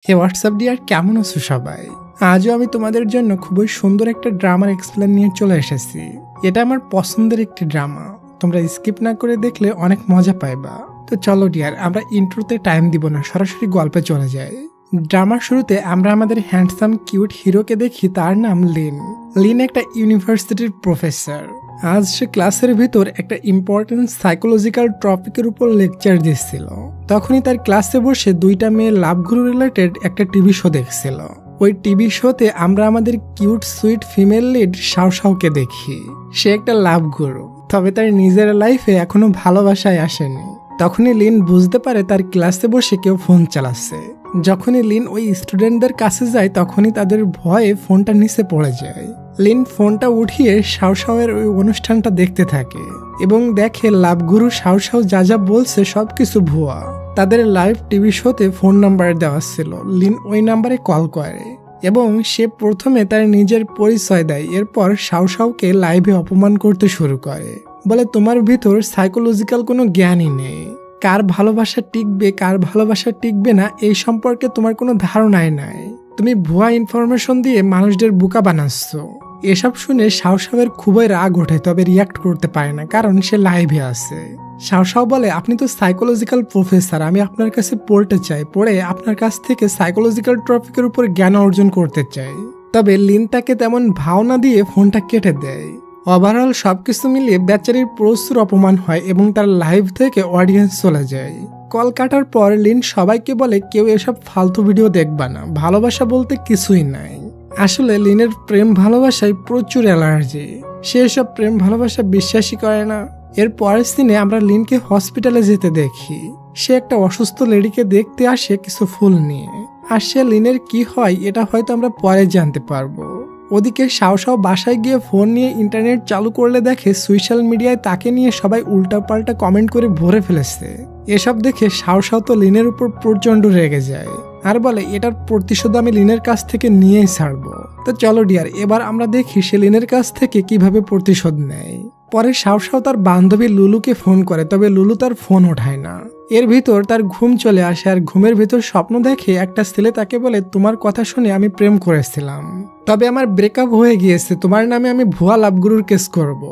হে WhatsApp deer, কেমন আছো সবাই? আজও আমি তোমাদের জন্য খুবই সুন্দর একটা ড্রামার এক্সপ্লেন নিয়ে চলে এসেছি। এটা আমার পছন্দের একটি ড্রামা, তোমরা স্কিপ না করে দেখলে অনেক মজা পাইবা। তো চলো ডিয়ার, আমরা ইন্ট্রোতে টাইম দিব না, সরাসরি গল্পে চলে যাই। ড্রামার শুরুতে আমরা আমাদের হ্যান্ডসাম কিউট হিরোকে দেখি, তার নাম লিন। লিন একটা ইউনিভার্সিটির প্রফেসর। আজ সে ক্লাসের ভিতর একটা ইম্পর্টেন্ট সাইকোলজিক্যাল টপিকের উপর লেকচার দিচ্ছিল। তখনই তার ক্লাসে বসে দুইটা মেয়ে লাভগুরু রিলেটেড একটা টিভি শো দেখছিল। ওই টিভি শোতে আমরা আমাদের কিউট সুইট ফিমেল লিড শাওশাওকে দেখি। সে একটা লাভগুরু, তবে তার নিজের লাইফে এখনো ভালোবাসায় আসেনি। তখনই লিন বুঝতে পারে তার ক্লাসে বসে কেউ ফোন চালাচ্ছে। যখনই লিন ওই স্টুডেন্টদের কাছে যায়, তখনই তাদের ভয়ে ফোনটা নিচে পড়ে যায়। লিন ফোনটা উঠিয়ে শাওশাওয়ের ওই অনুষ্ঠানটা দেখতে থাকে এবং দেখে লাভগুরু শাওশাও যা যা বলছে সবকিছু ভুয়া। তাদের লাইভ টিভি শোতে ফোন নাম্বার দেওয়া ছিল। লিন ওই নাম্বারে কল করে এবং সে প্রথমে তার নিজের পরিচয় দেয়। এরপর শাওশাওকে লাইভে অপমান করতে শুরু করে, বলে তোমার ভিতর সাইকোলজিক্যাল কোনো জ্ঞানই নেই। কার ভালোবাসা টিকবে কার ভালোবাসা টিকবে না এই সম্পর্কে তোমার কোনো ধারণাই নাই। তুমি ভুয়া ইনফরমেশন দিয়ে মানুষদের বোকা বানাচ্ছ। এসব শুনে শাওশাওয়ের খুবই রাগ ওঠে, তবে রিয়াক্ট করতে পারে না, কারণ সে লাইভে আছে। শাওশাও বলে, আপনি তো সাইকোলজিক্যাল প্রফেসর, আমি আপনার কাছে পড়তে চাই, পড়ে আপনার কাছ থেকে সাইকোলজিক্যাল টপিকের উপর জ্ঞান অর্জন করতে চাই। তবে লিন তাকে তেমন ভাওনা দিয়ে ফোনটা কেটে দেয়। ওভারঅল সবকিছু মিলিয়ে বেচারির প্রচুর অপমান হয় এবং তার লাইভ থেকে অডিয়েন্স চলে যায়। কল কাটার পর লিন সবাইকে বলে, কেউ এসব ফালতু ভিডিও দেখবা না, ভালোবাসা বলতে কিছুই নাই। আসলে লিনের প্রেম ভালোবাসায় প্রচুর অ্যালার্জি, সে এসব প্রেম ভালোবাসা বিশ্বাসই করে না। এর পরের দিনে আমরা লিনকে হসপিটালে যেতে দেখি। সে একটা অসুস্থ লেডিকে দেখতে আসে কিছু ফুল নিয়ে। আর সে লিনের কি হয় এটা হয়তো আমরা পরে জানতে পারবো। ওদিকে শাওশাও বাসায় গিয়ে ফোন নিয়ে ইন্টারনেট চালু করলে দেখে সোশ্যাল মিডিয়ায় তাকে নিয়ে সবাই উল্টাপাল্টা কমেন্ট করে ভরে ফেলেছে। এসব দেখে শাওশাও তো লিনের উপর প্রচন্ড রেগে যায় আর বলে, এটার প্রতিশোধ আমি লিনের কাছ থেকে নিয়েই ছাড়বো। তো চলো ডিয়ার, এবার আমরা দেখি সে লিনের কাছ থেকে কিভাবে প্রতিশোধ নেয়। পরে শাওশাও তার বান্ধবী লুলুকে ফোন করে, তবে লুলু তার ফোন ওঠায় না। এর ভিতর তার ঘুম চলে আসে আর ঘুমের ভিতর স্বপ্ন দেখে একটা ছেলে তাকে বলে, তোমার কথা শুনে আমি প্রেম করেছিলাম, তবে আমার ব্রেকআপ হয়ে গিয়েছে, তোমার নামে আমি ভুয়া লাভগুরুর কেস করব।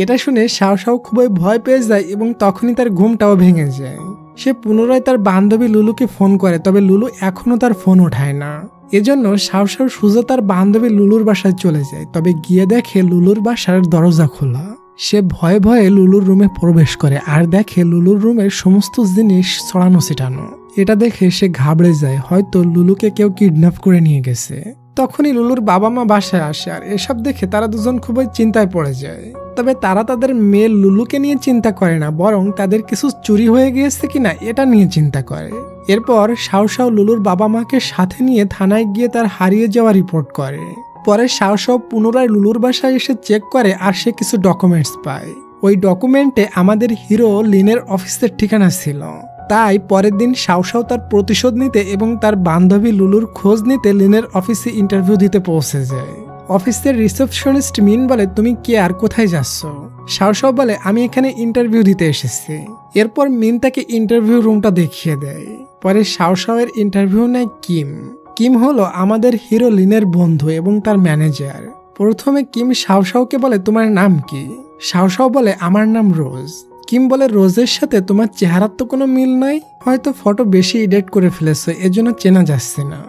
এটা শুনে শাওশাও খুবই ভয় পেয়ে যায় এবং তখনই তার ঘুমটাও ভেঙে যায়। সে পুনরায় তার বান্ধবী লুলুকে ফোন করে, তবে লুলু এখনো তার ফোন ওঠায় না। এজন্য শাওশাও সোজা তার বান্ধবী লুলুর বাসায় চলে যায়, তবে গিয়ে দেখে লুলুর বাসার দরজা খোলা। সে ভয়ে ভয়ে লুলুর রুমে প্রবেশ করে আর দেখে লুলুর রুমের সমস্ত জিনিস ছড়ানো ছিটানো। এটা দেখে সে ঘাবড়ে যায়, হয়তো লুলুকে কেউ কিডন্যাপ করে নিয়ে গেছে। তখনই লুলুর বাবা মা বাসায় আসে আর এসব দেখে তারা দুজন খুবই চিন্তায় পড়ে যায়। তবে তারা তাদের মেয়ে লুলুকে নিয়ে চিন্তা করে না, বরং তাদের কিছু চুরি হয়ে গিয়েছে কিনা এটা নিয়ে চিন্তা করে। এরপর শাওশাও লুলুর বাবা মাকে সাথে নিয়ে থানায় গিয়ে তার হারিয়ে যাওয়া রিপোর্ট করে। পরে শাওশাও পুনরায় লুলুর বাসায় এসে চেক করে আর সে কিছু ডকুমেন্টস পায়। ওই ডকুমেন্টে আমাদের হিরো লিনের অফিসের ঠিকানা ছিল। তাই পরের দিন শাওশাও তার প্রতিশোধ নিতে এবং তার বান্ধবী লুলুর খোঁজ নিতে লিনের অফিসে ইন্টারভিউ দিতে পৌঁছে যায়। অফিসের রিসেপশনিস্ট মিন বলে, তুমি কে আর কোথায় যাচ্ছ? শাওশাও বলে, আমি এখানে ইন্টারভিউ দিতে এসেছি। এরপর মিন তাকে ইন্টারভিউ রুমটা দেখিয়ে দেয়। পরে শাওশাওয়ের ইন্টারভিউ নেয় কিম। কিম হলো আমাদের হিরো লিনের বন্ধু এবং তার ম্যানেজার। প্রথমে কিম শাওশাওকে বলে, তোমার নাম কি? শাওশাও বলে, আমার নাম রোজ। কিম বলে, রোজের সাথে তোমার চেহারার তো কোনো মিল নাই, হয়তো ফটো বেশি এডিট করে ফেলেছো, এজন্য চেনা যাচ্ছে না।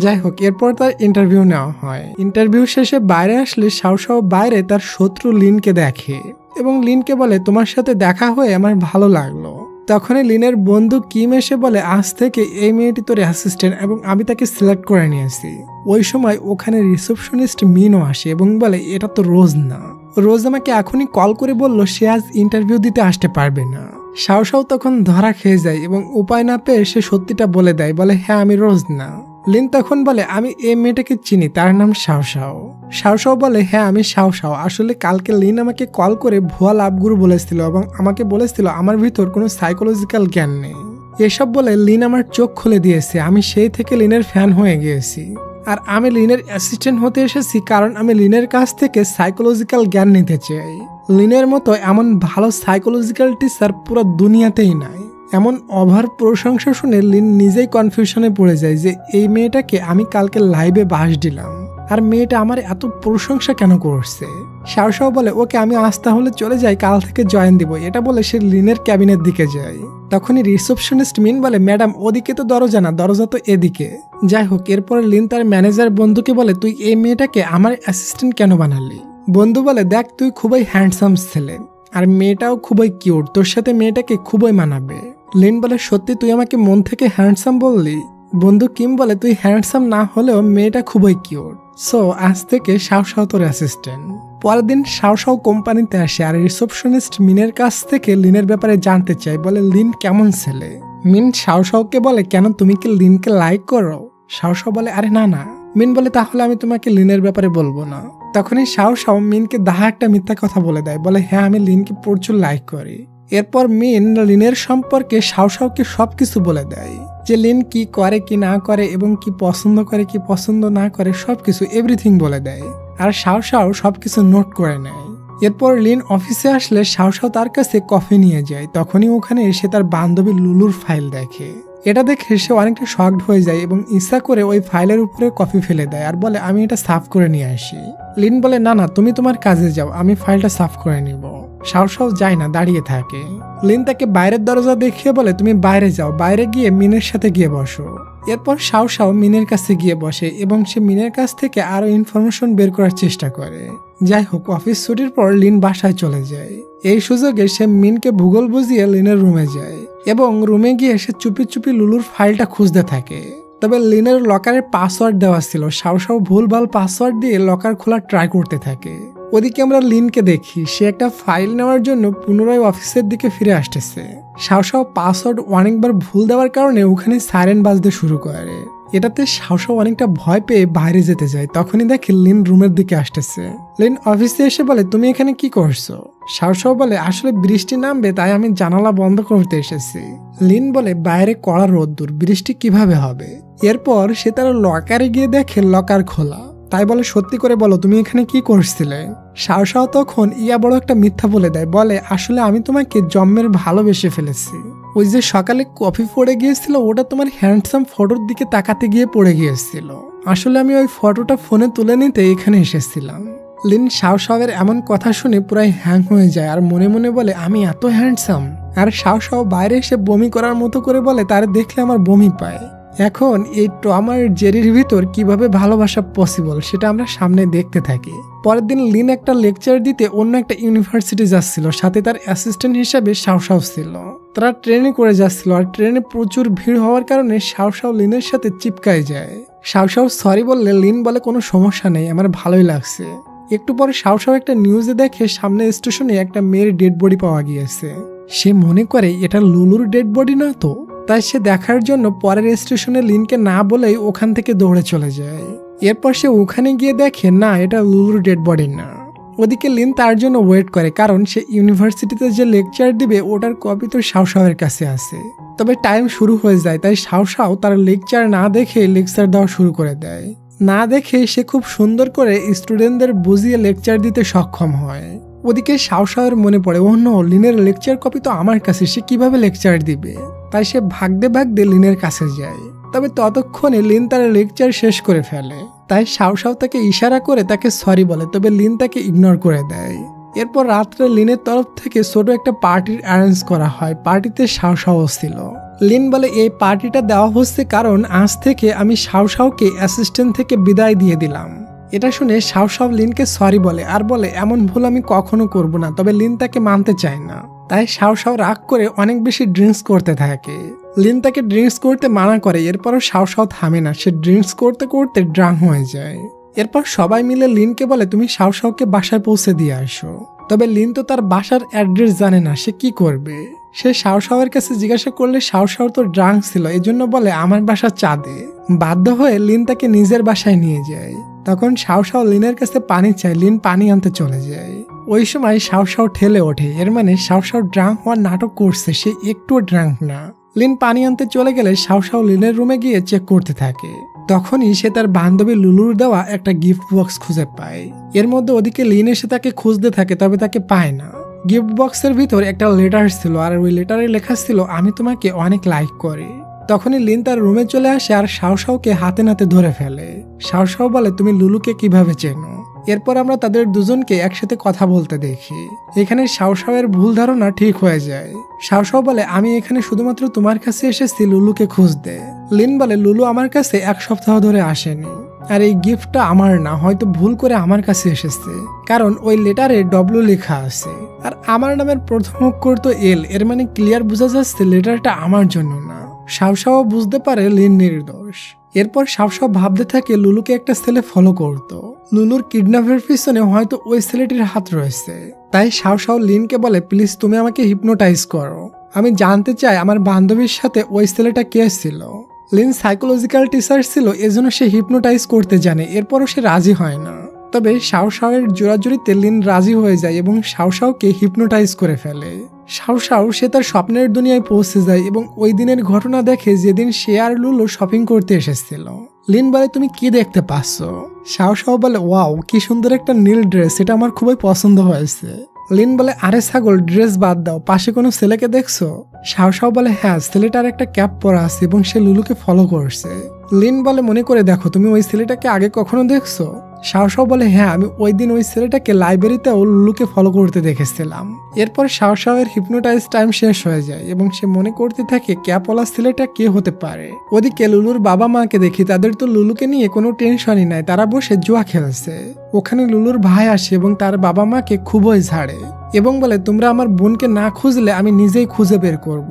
যাই হোক, এরপর তার ইন্টারভিউ নেওয়া হয়। ইন্টারভিউ শেষে বাইরে আসলে শাওশাও বাইরে তার শত্রু লিনকে দেখে এবং লিনকে বলে, তোমার সাথে দেখা হয়ে আমার ভালো লাগলো। তখনই লিনের বন্ধু কিম এসে বলে, আজ থেকে এই মেয়েটি তোর অ্যাসিস্ট্যান্ট এবং আমি তাকে সিলেক্ট করে নিয়েছি। ওই সময় ওখানে রিসেপশনিস্ট মিনও আসে এবং বলে, এটা তো রোজ না। রোজ আমাকে এখনই কল করে বলল সে আজ ইন্টারভিউ দিতে আসতে পারবে না। শাওশাও তখন ধরা খেয়ে যায় এবং উপায় না পেয়ে সে সত্যিটা বলে দেয়, বলে, হ্যাঁ আমি রোজ না। লিন তখন বলে, আমি এই মেয়েটাকে চিনি, তার নাম শাওশাও। শাওশাও বলে, হ্যাঁ আমি শাওশাও। আসলে কালকে লিন আমাকে কল করে ভুয়া লাভগুরু বলেছিল এবং আমাকে বলেছিল আমার ভিতর কোনো সাইকোলজিক্যাল জ্ঞান নেই। এসব বলে লিন আমার চোখ খুলে দিয়েছে। আমি সেই থেকে লিনের ফ্যান হয়ে গিয়েছি আর আমি লিনের অ্যাসিস্ট্যান্ট হতে এসেছি কারণ আমি লিনের কাছ থেকে সাইকোলজিক্যাল জ্ঞান নিতে চাই। লিনের মতো এমন ভালো সাইকোলজিক্যাল টিচার পুরো দুনিয়াতেই নাই। এমন ওভার প্রশংসা শুনে লিন নিজেই কনফিউশনে পড়ে যায় যে এই মেয়েটাকে আমি কালকে লাইভে বাস দিলাম, আর মেয়েটা আমার এত প্রশংসা কেন করছে। শাওশাও বলে ওকে আমি আজ তাহলে চলে যাই, কাল থেকে জয়েন দিব। এটা বলে সে লিনের ক্যাবিনের দিকে যায়। তখনই রিসেপশনিস্ট মিন বলে ম্যাডাম ওদিকে তো দরজা না, দরজা তো এদিকে। যাই হোক, এরপর লিন তার ম্যানেজার বন্ধুকে বলে তুই এই মেয়েটাকে আমার অ্যাসিস্ট্যান্ট কেন বানালি। বন্ধু বলে দেখ তুই খুবই হ্যান্ডসাম ছেলে, আর মেয়েটাও খুবই কিউট, তোর সাথে মেয়েটাকে খুবই মানাবে। লিন বলে সত্যি তুই আমাকে মন থেকে হ্যান্ডসাম বললি। বন্ধু কিম বলে তুই হ্যান্ডসাম না হলেও মেয়েটা খুবই কিউট, সো আজ থেকে শাওশাও তোর অ্যাসিস্ট্যান্ট। পরের দিন শাওশাও কোম্পানিতে আসে আর রিসেপশনিস্ট মিনের কাছ থেকে লিনের ব্যাপারে জানতে চায়, বলে লিন কেমন ছেলে। মিন শাওশাওকে বলে কেন তুমি কি লিনকে লাইক করো। শাওশাও বলে আরে না না। মিন বলে তাহলে আমি তোমাকে লিনের ব্যাপারে বলবো না। তখনই শাওশাও মিনকে একটা মিথ্যা কথা বলে দেয়, বলে হ্যাঁ আমি লিনকে প্রচুর লাইক করি। এরপর মিন লিনের সম্পর্কে শাওশাওকে সবকিছু বলে দেয়, যে লিন কি করে কি না করে এবং কি পছন্দ করে কি পছন্দ না করে, সবকিছু এভরিথিং বলে দেয়। আর শাওশাও সবকিছু নোট করে নেয়। এরপর লিন অফিসে আসলে শাওশাও তার কাছে কফি নিয়ে যায়। তখনই ওখানে এসে তার বান্ধবী লুলুর ফাইল দেখে। এটা দেখে সে অনেকটা শকড হয়ে যায় এবং ইচ্ছা করে ওই ফাইলের উপরে কফি ফেলে দেয় আর বলে আমি এটা সাফ করে নিয়ে আসি। লিন বলে না না তুমি তোমার কাজে যাও, আমি ফাইলটা সাফ করে নিব। শাওশাও যায় না, দাঁড়িয়ে থাকে। লিন তাকে বাইরের দরজা দেখিয়ে বলে তুমি বাইরে যাও, বাইরে গিয়ে মিনের সাথে গিয়ে বসো। এরপর শাওশাও মিনের কাছে গিয়ে বসে এবং সে মিনের কাছ থেকে আরো ইনফরমেশন বের করার চেষ্টা করে। যাই হোক, অফিস ছুটির পর লিন বাসায় চলে যায়। এই সুযোগে সে মিনকে ভূগোল বুঝিয়ে লিনের রুমে যায় এবং রুমে গিয়ে সে চুপি চুপি লুলুর ফাইলটা খুঁজতে থাকে। তবে লিনের লকারের পাসওয়ার্ড দেওয়া ছিল, শাওশাও ভুলভাল পাসওয়ার্ড দিয়ে লকার খোলার ট্রাই করতে থাকে। ওদিকে আমরা লিনকে দেখি সে একটা ফাইল নেওয়ার জন্য পুনরায় অফিসের দিকে ফিরে আসতেছে। শাওশাও পাসওয়ার্ড অনেকবার ভুল দেওয়ার কারণে ওখানে সাইরেন বাজতে শুরু করে। এটাতে শাওশাও অনেকটা ভয় পেয়ে বাইরে যেতে যায়। তখনই দেখে লিন রুমের দিকে আসতেছে। লিন অফিসে এসে বলে তুমি এখানে কি করছো। শাওশাও বলে আসলে বৃষ্টি নামবে তাই আমি জানালা বন্ধ করতে এসেছি। লিন বলে বাইরে কড়া রোদ্দুর, বৃষ্টি কিভাবে হবে। এরপর সে তার লকারে গিয়ে দেখে লকার খোলা। তাই বলে সত্যি করে বলো তুমি এখানে কি করছিলে। শাওশাও তখন বড় একটা মিথ্যা বলে দেয়, বলে আসলে আমি তোমাকে জন্মের ভালোবেসে ফেলেছি। ওই যে সকালে কফি পড়ে গিয়েছিল ওটা তোমার হ্যান্ডসাম ফটোর দিকে তাকাতে গিয়ে পড়ে গিয়েছিল। আসলে আমি ওই ফটোটা ফোনে তুলে নিতে এখানে এসেছিলাম। লিন শাওশাওয়ের এমন কথা শুনে পুরাই হ্যাং হয়ে যায় আর মনে মনে বলে আমি এত হ্যান্ডসাম। আর শাওশাও বাইরে এসে বমি করার মতো করে বলে তার দেখলে আমার বমি পায়। এখন এই টমার জেরির ভিতর কিভাবে ভালোবাসা পসিবল সেটা আমরা সামনে দেখতে থাকি। পরের দিন লিন একটা লেকচার দিতে অন্য একটা ইউনিভার্সিটি যাচ্ছিল, সাথে তার অ্যাসিস্ট্যান্ট হিসাবে শাওশাও ছিল। তারা ট্রেনে করে যাচ্ছিল আর ট্রেনে প্রচুর ভিড় হওয়ার কারণে শাওশাও লিনের সাথে চিপকায় যায়। শাওশাও সরি বললে লিন বলে কোনো সমস্যা নেই, আমার ভালোই লাগছে। একটু পরে শাওশাও একটা নিউজে দেখে সামনে স্টেশনে একটা মেয়ের ডেড বডি পাওয়া গিয়েছে। সে মনে করে এটা লুলুর ডেড বডি না তো, তাই সে দেখার জন্য পরের স্টেশনে লিনকে না বলেই ওখান থেকে দৌড়ে চলে যায়। এরপর সে ওখানে গিয়ে দেখে না এটা লুলুর ডেড বডি না। ওদিকে লিন তার জন্য ওয়েট করে, কারণ সে ইউনিভার্সিটিতে যে লেকচার দিবে ওটার কপি তো শাওশাওয়ের কাছে আছে। তবে টাইম শুরু হয়ে যায়, তাই শাওশাও তার লেকচার না দেখে লেকচার দেওয়া শুরু করে দেয়। না দেখে সে খুব সুন্দর করে স্টুডেন্টদের বুঝিয়ে লেকচার দিতে সক্ষম হয়। ওদিকে শাওশাওয়ের মনে পড়ে ও নো, লিনের লেকচার কপি তো আমার কাছে, সে কিভাবে লেকচার দিবে। তাই সে ভাগদে ভাগদে লিনের কাছে যায়। তবে ততক্ষণে লিন তার লেকচার শেষ করে ফেলে। তাই শাওশাও তাকে ইশারা করে তাকে সরি বলে, তবে লিন তাকে ইগনোর করে দেয়। এরপর রাত্রে লিনের তরফ থেকে ছোট একটা পার্টির অ্যারেঞ্জ করা হয়। পার্টিতে শাওশাও ছিল। লিন বলে এই পার্টিটা দেওয়া হচ্ছে কারণ আজ থেকে আমি শাওশাওকে অ্যাসিস্ট্যান্ট থেকে বিদায় দিয়ে দিলাম। এটা শুনে শাওশাও লিনকে সরি বলে আর বলে এমন ভুল আমি কখনো করব না। তবে লিন তাকে মানতে চায় না। তাই শাওশাও রাগ করে অনেক বেশি ড্রিঙ্কস করতে থাকে। লিন তাকে ড্রিঙ্কস করতে মানা করে, এরপরও শাওশাও থামে না। সে ড্রিঙ্কস করতে করতে ড্রাঙ্ক হয়ে যায়। এরপর সবাই মিলে লিনকে বলে তুমি শাওশাওকে বাসায় পৌঁছে দিয়ে আসো। তবে লিন তো তার বাসার অ্যাড্রেস জানে না, সে কি করবে। সে শাওশাওয়ের কাছে জিজ্ঞাসা করলে শাওশাও তো ড্রাঙ্ক ছিল, এজন্য বলে আমার বাসা চাঁদে। বাধ্য হয়ে লিন তাকে নিজের বাসায় নিয়ে যায়। তখন শাওশাও লিনের কাছে পানি চায়, লিন পানি আনতে চলে যায়। ওই সময় শাওশাও ঠেলে ওঠে, এর মানে শাওশাও ড্রাঙ্ক হওয়ার নাটক করছে, সে একটুও ড্রাঙ্ক না। লিন পানি আনতে চলে গেলে শাওশাও লিনের রুমে গিয়ে চেক করতে থাকে। তখনই সে তার বান্ধবী লুলুর দেওয়া একটা গিফট বক্স খুঁজে পায়। এর মধ্যে ওদিকে লিন এসে তাকে খুঁজতে থাকে, তবে তাকে পায় না। গিফট বক্সের ভিতর একটা লেটার ছিল, আর ওই লেটারে লেখা ছিল আমি তোমাকে অনেক লাইক করি। তখনই লিন তার রুমে চলে আসে আর শাওশাওকে হাতে নাতে ধরে ফেলে। শাওশাও বলে তুমি লুলুকে কিভাবে চেনো। এরপর আমরা তাদের দুজনকে একসাথে কথা বলতে দেখি। এখানে শাওশাওয়ের ভুল ধারণা ঠিক হয়ে যায়। শাওশাও বলে আমি এখানে শুধুমাত্র তোমার কাছে এসেছি লুলুকে খুঁজতে। লিন বলে লুলু আমার কাছে 1 সপ্তাহ ধরে আসেনি, আর এই গিফটটা আমার না, হয়তো ভুল করে আমার কাছে এসেছে, কারণ ওই লেটারে ডব্লিউ লেখা আছে আর আমার নামের প্রথম অক্ষর তো এল, এর মানে ক্লিয়ার বোঝা যাচ্ছে লেটারটা আমার জন্য না। শাওশাও বুঝতে পারে লিন নির্দোষ। এরপর শাওশাও ভাবতে থাকে লুলুকে একটা ছেলে ফলো করত। লুলুর কিডন্যাপের পিছনে হয়তো ওই ছেলেটির হাত রয়েছে। তাই শাওশাও লিনকে বলে প্লিজ তুমি আমাকে হিপনোটাইজ করো, আমি জানতে চাই আমার বান্ধবীর সাথে ওই ছেলেটা কে ছিল। লিন সাইকোলজিক্যাল টিচার ছিল, এজন্য সে হিপনোটাইজ করতে জানে। এরপরও সে রাজি হয় না, তবে শাওশাওয়ের জোরাজুরিতে লিন রাজি হয়ে যায় এবং শাওশাওকে হিপনোটাইজ করে ফেলে। শাওশাও সে তার স্বপ্নের দুনিয়ায় পৌঁছে যায় এবং ওই দিনের ঘটনা দেখে যেদিন সে আর লুলু শপিং করতে এসেছিল। লিন বলে তুমি কি দেখতে পাচ্ছ? শাওশাও বলে ওয়াও কি সুন্দর একটা নীল ড্রেস, এটা আমার খুবই পছন্দ হয়েছে। লিন বলে আরে ছাগল ড্রেস বাদ দাও, পাশে কোনো ছেলেকে দেখছো? শাওশাও বলে হ্যাঁ, ছেলেটার একটা ক্যাপ পরা আছে এবং সে লুলুকে ফলো করছে। লিন বলে মনে করে দেখো তুমি ওই ছেলেটাকে আগে কখনো দেখছো? শাওশাও বলে হ্যাঁ, আমি ওই দিন ওই ছেলেটাকে লাইব্রেরিতেও লুলুকে ফলো করতে দেখেছিলাম। এরপর শাওশাওয়ের হিপনোটাইজ টাইম শেষ হয়ে যায় এবং সে মনে করতে থাকে ক্যাপওয়ালা ছেলেটা কে হতে পারে। ওদিকে লুলুর বাবা মাকে দেখি, তাদের তো লুলুকে নিয়ে কোনো টেনশনই নাই, তারা বসে জুয়া খেলছে। ওখানে লুলুর ভাই আসে এবং তার বাবা মাকে খুবই ঝাড়ে এবং বলে তোমরা আমার বোনকে না খুঁজলে আমি নিজেই খুঁজে বের করব।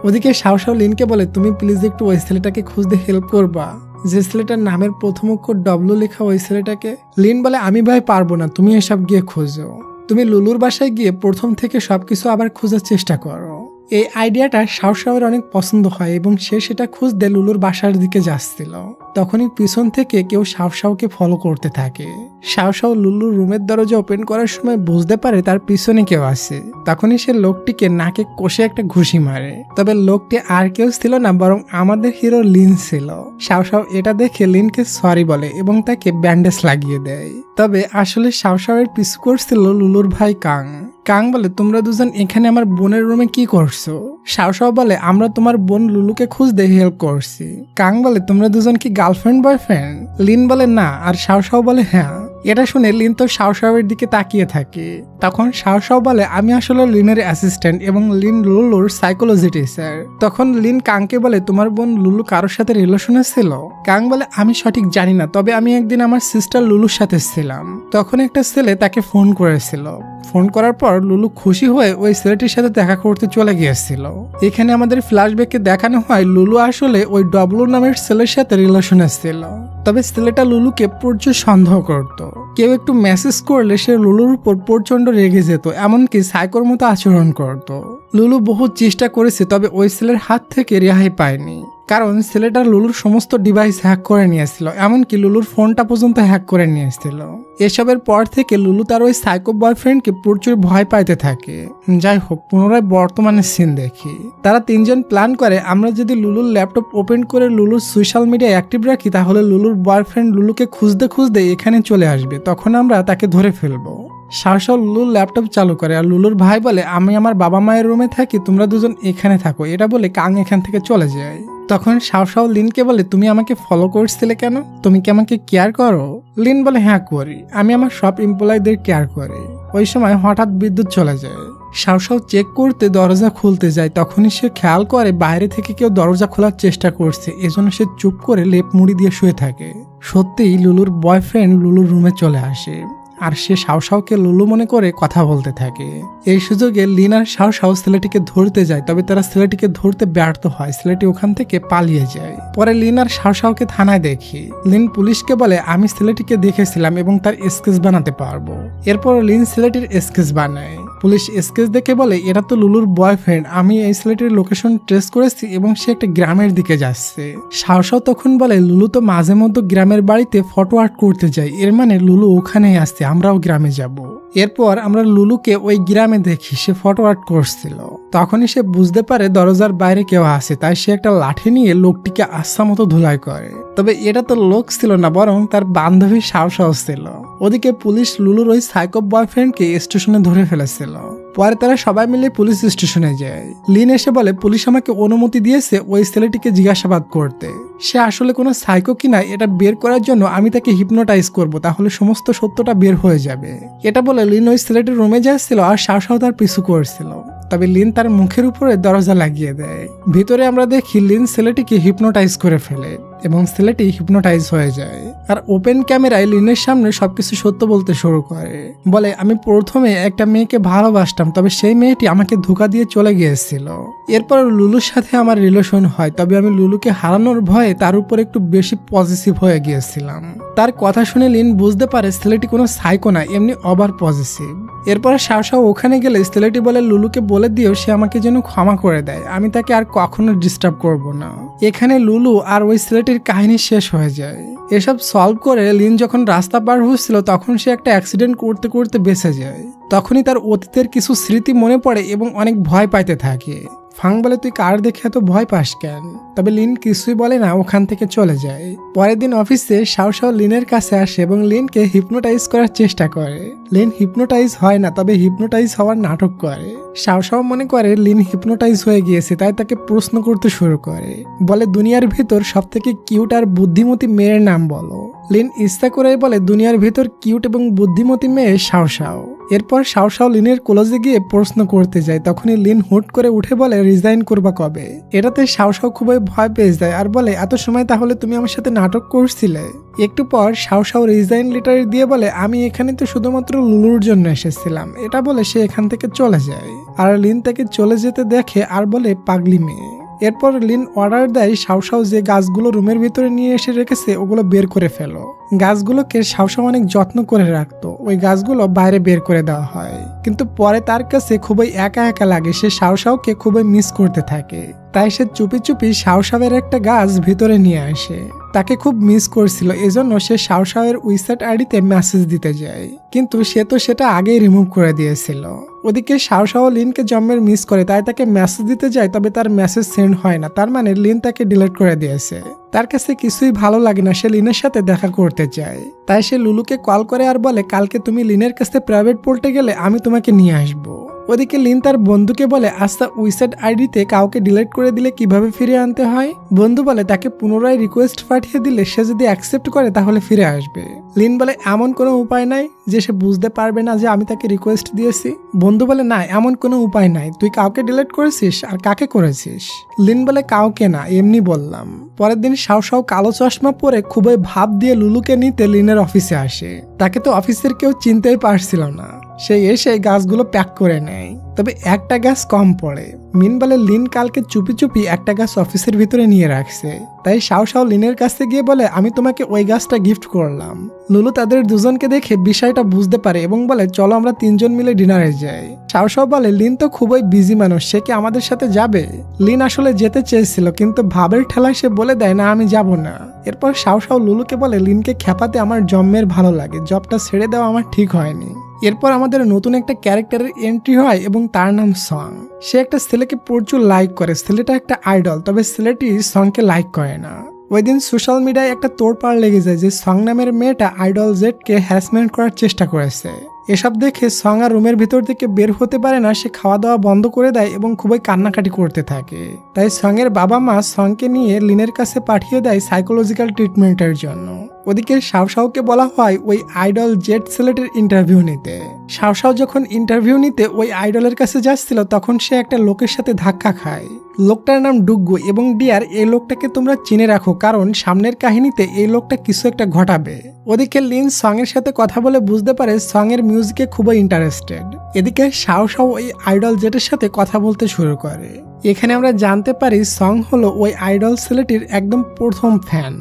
ওদিকে শাওশাও লিনকে বলে তুমি প্লিজ একটু ওই ছেলেটাকে খুঁজতে হেল্প করবা, যে ছেলেটার নামের প্রথম অক্ষর ডব্লিউ লেখা ওই ছেলেটাকে। লিন বলে আমি ভাই পারবো না, তুমি এসব গিয়ে খোঁজো, তুমি লুলুর বাসায় গিয়ে প্রথম থেকে সবকিছু আবার খোঁজার চেষ্টা করো। এই আইডিয়াটা শাওশাওয়ের অনেক পছন্দ হয় এবং সে সেটা খুঁজতে লুলুর বাসার দিকে যাচ্ছিল। তখনই পিছন থেকে কেউ শাওশাওকে ফলো করতে থাকে। শাওশাও লুলুর রুমের দরজা ওপেন করার সময় বুঝতে পারে তার পিছনে কেউ আছে। তখনই সে লোকটিকে নাকে কষে একটা ঘুষি মারে। তবে লোকটি আর কেউ ছিল না, বরং আমাদের হিরো লিন ছিল। শাওশাও এটা দেখে লিনকে সরি বলে এবং তাকে ব্যান্ডেজ লাগিয়ে দেয়। তবে আসলে শাওশাওয়ের পিছু করছিল লুলুর ভাই কাং। কাং বলে তোমরা দুজন এখানে আমার বোনের রুমে কি করছো? শাওশাও বলে আমরা তোমার বোন লুলুকে খুঁজতে হেল্প করছি। কাং বলে তোমরা দুজন কি গার্লফ্রেন্ড বয়ফ্রেন্ড? লিন বলে না, আর শাওশাও বলে হ্যাঁ। এটা শুনে লিন তো শাওশাওয়ের দিকে তাকিয়ে থাকে। তখন শাওশাও বলে আমি আসলে লিনের অ্যাসিস্ট্যান্ট এবং লিন লুলুর সাইকোলজি টিচার। তখন লিন কাংকে বলে তোমার বোন লুলু কারোর সাথে রিলেশনে ছিল? কাং বলে আমি সঠিক জানি না, তবে আমি একদিন আমার সিস্টার লুলুর সাথে ছিলাম। তখন একটা ছেলে তাকে ফোন করেছিল। ফোন করার পর লুলু খুশি হয়ে ওই ছেলেটির সাথে দেখা করতে চলে গিয়েছিল। এখানে আমাদের ফ্ল্যাশব্যাকে দেখানো হয় লুলু আসলে ওই ডব্লু নামের ছেলের সাথে রিলেশনে ছিল। তবে ছেলেটা লুলুকে প্রচুর সন্দেহ করত। কেউ একটু মেসেজ করলে সে লুলুর উপর প্রচন্ড রেগে যেত, এমনকি সাইকোর মতো আচরণ করত। লুলু বহু চেষ্টা করেছে, তবে ওই ছেলের হাত থেকে রেহাই পায়নি, কারণ ছেলেটা লুলুর সমস্ত ডিভাইস হ্যাক করে নিয়েছিল, এমনকি লুলুর ফোনটা পর্যন্ত হ্যাক করে নিয়েছিল। এসবের পর থেকে লুলু তার ওই সাইকো বয়ফ্রেন্ডকে প্রচুর ভয় পাইতে থাকে। যাই হোক, পুনরায় বর্তমানে সিন দেখি। তারা তিনজন প্ল্যান করে আমরা যদি লুলুর ল্যাপটপ ওপেন করে লুলুর সোশ্যাল মিডিয়া অ্যাক্টিভ রাখি, তাহলে লুলুর বয়ফ্রেন্ড লুলুকে খুঁজতে খুঁজতে এখানে চলে আসবে, তখন আমরা তাকে ধরে ফেলবো। শাওশাও লুলুর ল্যাপটপ চালু করে আর লুলুর ভাই বলে আমি আমার বাবা মায়ের রুমে থাকি, তোমরা দুজন এখানে থাকো। এটা বলে কাং এখান থেকে চলে যায়। তখন শাওশাও লিনকে বলে তুমি আমাকে ফলো করছিলে কেন? তুমি কি আমাকে কেয়ার করো? লিন বলে হ্যাঁ করি, আমি আমার সব এমপ্লয়ীদের কেয়ার করি। ওই সময় হঠাৎ বিদ্যুৎ চলে যায়। শাওশাও চেক করতে দরজা খুলতে যায়, তখনই সে খেয়াল করে বাইরে থেকে কেউ দরজা খোলার চেষ্টা করছে। এজন্য সে চুপ করে লেপ মুড়ি দিয়ে শুয়ে থাকে। সত্যিই লুলুর বয়ফ্রেন্ড লুলুর রুমে চলে আসে আর সে শাওশাওকে লুলু মনে করে কথা বলতে থাকে। এই সুযোগে লিন আর শাওশাও ছেলেটিকে ধরতে যায়, তবে তারা ছেলেটিকে ধরতে ব্যর্থ হয়। ছেলেটি ওখান থেকে পালিয়ে যায়। পরে লিন আর শাওশাওকে থানায় দেখি। লিন পুলিশকে বলে আমি ছেলেটিকে দেখেছিলাম এবং তার স্কেচ বানাতে পারবো। এরপর লিন ছেলেটির স্কেচ বানায়। পুলিশ স্কেচ দেখে বলে এটা তো লুলুর বয়ফ্রেন্ড, আমি এই ছেলেটির লোকেশন ট্রেস করেছি এবং সে একটা গ্রামের দিকে যাচ্ছে। শাওশাও তখন বলে লুলু তো মাঝে মধ্যে গ্রামের বাড়িতে ফটো আর্ট করতে যায়, এর মানে লুলু ওখানেই আসছে, আমরাও গ্রামে যাব। এরপর আমরা লুলুকে ওই গ্রামে দেখি, সে ফটো আর্ট করছিল। তখনই সে বুঝতে পারে দরজার বাইরে কেউ আছে, তাই সে একটা লাঠি নিয়ে লোকটিকে আচ্ছা মতো ধুলাই করে। তবে এটা তো লোক ছিল না, বরং তার বান্ধবী শাওশাও ছিল। ওদিকে পুলিশ লুলুর ওই সাইকো বয়ফ্রেন্ডকে স্টেশনে ধরে ফেলেছিল। পরে তারা সবাই মিলে পুলিশ স্টেশনে যায়। লিন এসে বলে পুলিশ আমাকে অনুমতি দিয়েছে ওই ছেলেটিকে জিজ্ঞাসাবাদ করতে, সে আসলে কোনো সাইকো কিনা এটা বের করার জন্য আমি তাকে হিপনোটাইজ করব, তাহলে সমস্ত সত্যটা বের হয়ে যাবে। এটা বলে লিন ওই ছেলেটির রুমে যাচ্ছিল আর শাওশাও তার পিছু করছিল, তবে লিন তার মুখের উপরে দরজা লাগিয়ে দেয়। ভিতরে আমরা দেখি লিন ছেলেটিকে হিপনোটাইজ করে ফেলে এবং ছেলেটি হিপনোটাইজ হয়ে যায়। আর ওপেন ক্যামেরায় লিনের সামনে সবকিছু সত্য বলতে শুরু করে, বলে আমি প্রথমে একটা মেয়েকে ভালোবাসতাম, তবে সেই মেয়েটি আমাকে ধোঁকা দিয়ে চলে গিয়েছিল। এরপর লুলুর সাথে আমার রিলেশন হয়, তবে আমি লুলুকে হারানোর ভয়ে তার উপর একটু বেশি পজিটিভ হয়ে গিয়েছিলাম। তার কথা শুনে লিন বুঝতে পারে ছেলেটি কোনো সাইকো না, এমনি ওভার পজিটিভ। এরপর শাওশাও ওখানে গেলে ছেলেটি বলে লুলুকে বলে দিও সে আমাকে যেন ক্ষমা করে দেয়, আমি তাকে আর কখনো ডিস্টার্ব করব না। এখানে লুলু আর ওই ছেলেটির কাহিনী শেষ হয়ে যায়। এসব সলভ করে লিন যখন রাস্তা পার হচ্ছিল তখন সে একটা অ্যাক্সিডেন্ট করতে করতে বেঁচে যায়। তখনই তার অতীতের কিছু স্মৃতি মনে পড়ে এবং অনেক ভয় পাইতে থাকে। ফাং বলে তুই কার দেখে এত ভয় পাস কেন? তবে লিন কিছুই বলে না, ওখান থেকে চলে যায়। পরের দিন অফিসে শাওশাও লিনের কাছে আসে এবং লিনকে হিপনোটাইজ করার চেষ্টা করে। লিন হিপনোটাইজ হয় না, তবে হিপনোটাইজ হওয়ার নাটক করে। শাওশাও মনে করে লিন হিপনোটাইজ হয়ে গিয়েছে, তাই তাকে প্রশ্ন করতে শুরু করে, বলে দুনিয়ার ভিতর সব থেকে কিউট আর বুদ্ধিমতী মেয়ের নাম বলো। লিন ইচ্ছা করে বলে দুনিয়ার ভিতর কিউট এবং বুদ্ধিমতী মেয়ে শাওশাও। এরপর শাওশাও লিনের কলেজে গিয়ে প্রশ্ন করতে যায়, তখনই লিন হুট করে উঠে বলে রিজাইন করবা কবে? এটাতে শাওশাও খুবই ভয় পেয়ে যায় আর বলে এত সময় তাহলে তুমি আমার সাথে নাটক করছিলে? একটু পর শাওশাও রিজাইন লেটার দিয়ে বলে আমি এখানে তো শুধুমাত্র লুলুর জন্য এসেছিলাম। এটা বলে সে এখান থেকে চলে যায় আর লিন তাকে চলে যেতে দেখে আর বলে পাগলি মেয়ে। এরপর লিন অর্ডার দেয় শাওশাও যে গাছগুলো রুমের ভিতরে নিয়ে এসে রেখেছে ওগুলো বের করে ফেলো। গাছগুলোকে শাওশাও অনেক যত্ন করে রাখতো, ওই গাছগুলো বাইরে বের করে দেওয়া হয়। কিন্তু পরে তার কাছে খুবই একা একা লাগে, সে শাওশাওকে খুবই মিস করতে থাকে। তাই সে চুপি চুপি শাওশাওয়ের একটা গাছ ভিতরে নিয়ে আসে। তাকে খুব মিস করছিল, এজন্য সে শাওশাওয়ের উইসাইট আইডিতে মেসেজ দিতে যায়, কিন্তু সে তো সেটা আগেই রিমুভ করে দিয়েছিল। ওদিকে শাওশাও লিনকে জন্মের মিস করে, তাই তাকে মেসেজ দিতে যায়, তবে তার মেসেজ সেন্ড হয় না, তার মানে লিন তাকে ডিলিট করে দিয়েছে। তার কাছে কিছুই ভালো লাগে না, সে লিনের সাথে দেখা করতে চায়। তাই সে লুলুকে কল করে আর বলে কালকে তুমি লিনের কাছে প্রাইভেট পড়তে গেলে আমি তোমাকে নিয়ে আসবো। ওদিকে লিন তার বন্ধুকে বলে আচ্ছা উইসাইট আইডিতে কাউকে ডিলিট করে দিলে কিভাবে ফিরে আনতে হয়? বন্ধু বলে তাকে পুনরায় রিকোয়েস্ট পাঠিয়ে দিলে সে যদি অ্যাকসেপ্ট করে তাহলে ফিরে আসবে। লিন বলে এমন কোনো উপায় নাই যে সে বুঝতে পারবে না যে আমি তাকে রিকোয়েস্ট দিয়েছি? বন্ধু বলে না, এমন কোনো উপায় নাই, তুই কাউকে ডিলিট করেছিস আর কাকে করেছিস? লিন বলে কাউকে না, এমনি বললাম। পরের দিন শাওশাও কালো চশমা পরে খুবই ভাব দিয়ে লুলুকে নিতে লিনের অফিসে আসে। তাকে তো অফিসের কেউ চিনতেই পারছিল না, সে এসে গাছগুলো প্যাক করে নেয়, তবে একটা গাছ কম পড়ে। মিন বলে লিন কালকে চুপি চুপি একটা গাছ অফিসের ভিতরে নিয়ে রাখছে, তাই শাওশাও লিনের কাছে গিয়ে বলে আমি তোমাকে ওই গাছটা গিফট করলাম। লুলু তাদের দুজনকে দেখে বিষয়টা বুঝতে পারে এবং বলে চলো আমরা তিনজন মিলে ডিনারে যাই। শাওশাও বলে লিন তো খুবই বিজি মানুষ, সে কি আমাদের সাথে যাবে? লিন আসলে যেতে চেয়েছিল, কিন্তু ভাবের ঠেলায় সে বলে দেয় না আমি যাব না। এরপর শাওশাও লুলুকে বলে লিনকে খেপাতে আমার জন্মের ভালো লাগে, জবটা ছেড়ে দেওয়া আমার ঠিক হয়নি। এরপর আমাদের নতুন একটা ক্যারেক্টারের এন্ট্রি হয় এবং তার নাম সং। সে একটা ছেলেকে প্রচুর লাইক করে, ছেলেটা একটা আইডল, তবে ছেলেটি সংকে লাইক করে না। ওই দিন সোশ্যাল মিডিয়ায় একটা তোড়পাড় লেগে যায় যে সং নামের মেয়েটা আইডল জেডকে হ্যারাসমেন্ট করার চেষ্টা করেছে। এসব দেখে সং আর রুমের ভিতর থেকে বের হতে পারে না, সে খাওয়া দাওয়া বন্ধ করে দেয় এবং খুবই কান্নাকাটি করতে থাকে। তাই সং এর বাবা মা সংকে নিয়ে লিনের কাছে পাঠিয়ে দেয় সাইকোলজিক্যাল ট্রিটমেন্টের জন্য। ওদিকে শাওশাওকে বলা হয় ওই আইডল জেড ছেলেটির ইন্টারভিউ নিতে। শাওশাও যখন ইন্টারভিউ নিতে ওই আইডলের কাছে যাচ্ছিল তখন সে একটা লোকের সাথে ধাক্কা খায়। লোকটার নাম ডুগ্গু এবং ডিয়ার এই লোকটাকে তোমরা চিনে রাখো, কারণ সামনের কাহিনীতে এই লোকটা কিছু একটা ঘটাবে। ওদিকে লিন সং এর সাথে কথা বলে বুঝতে পারে সং এর মিউজিকে খুবই ইন্টারেস্টেড। এদিকে শাওশাও ওই আইডল জেটের সাথে কথা বলতে শুরু করে। এখানে আমরা জানতে পারি সং হলো ওই আইডল ছেলেটির একদম প্রথম ফ্যান।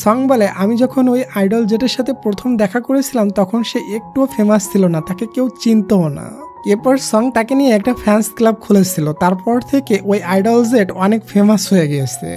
সং বলে আমি যখন ওই আইডল জেটের সাথে প্রথম দেখা করেছিলাম তখন সে একটুও ফেমাস ছিল না, তাকে কেউ চিনতও না। এরপর সং তাকে নিয়ে একটা ফ্যান্স ক্লাব খুলেছিল, তারপর থেকে ওই আইডল জেট অনেক ফেমাস হয়ে গিয়েছে।